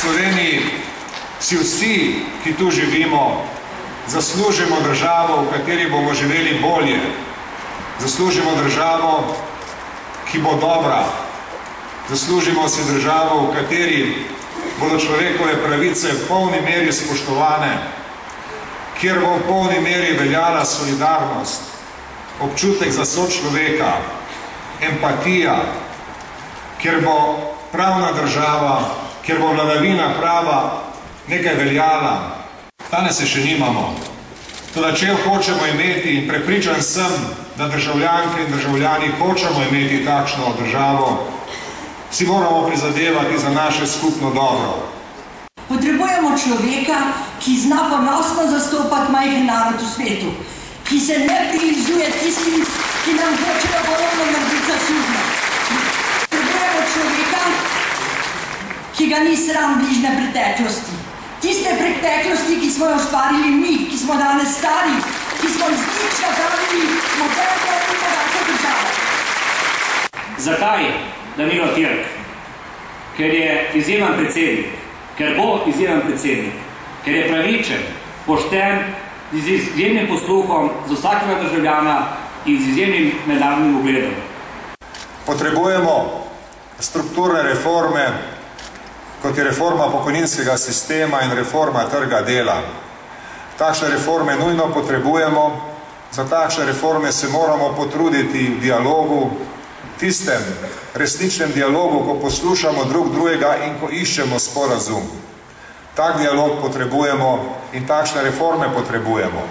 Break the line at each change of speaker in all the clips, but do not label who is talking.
Sloveniji si vsi, ki tu živimo, zaslužimo državo, v kateri bomo živeli bolje. Zaslužimo državo, ki bo dobra. Zaslužimo si državo, v kateri bodo človekove pravice v polni meri spoštovane, kjer bo v polni meri veljala solidarnost, občutek za sočloveka, empatija, kjer bo pravna država, kjer bo vladavina prava nekaj veljala. Danes se še nimamo. Toda če jo hočemo imeti, in prepričan sem, da državljanke in državljani hočemo imeti takšno državo, si moramo prizadevati za naše skupno dobro.
Potrebujemo človeka, ki zna ponosno zastopati majhen narod v svetu, ki se ne prilizuje tistim, ki nam hočejo ponovno narediti zaslužno. Potrebujemo človeka, ki ga ni sram bližnje preteklosti. Tiste preteklosti, ki smo jo ustvarili mi, ki smo danes stari, ki smo iz nič napravili moderno in bogato državo.
Zakaj Danilo Türk? Ker je izjemen predsednik, ker bo izjemen predsednik, ker je pravičen, pošten, z izjemnim posluhom za vsakega državljana in z izjemnim mednarodnim ugledom.
Potrebujemo strukturne reforme, kot je reforma pokojninskega sistema in reforma trga dela. Takšne reforme nujno potrebujemo, za takšne reforme se moramo potruditi v dialogu, tistem resničnem dialogu, ko poslušamo drug drugega in ko iščemo sporazum. Tak dialog potrebujemo in takšne reforme potrebujemo.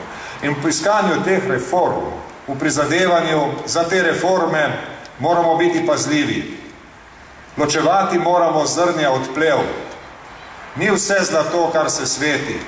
In v iskanju teh reform, v prizadevanju za te reforme, moramo biti pazljivi. Ločevati moramo zrnja od plev. Ni vse zlato, kar se sveti.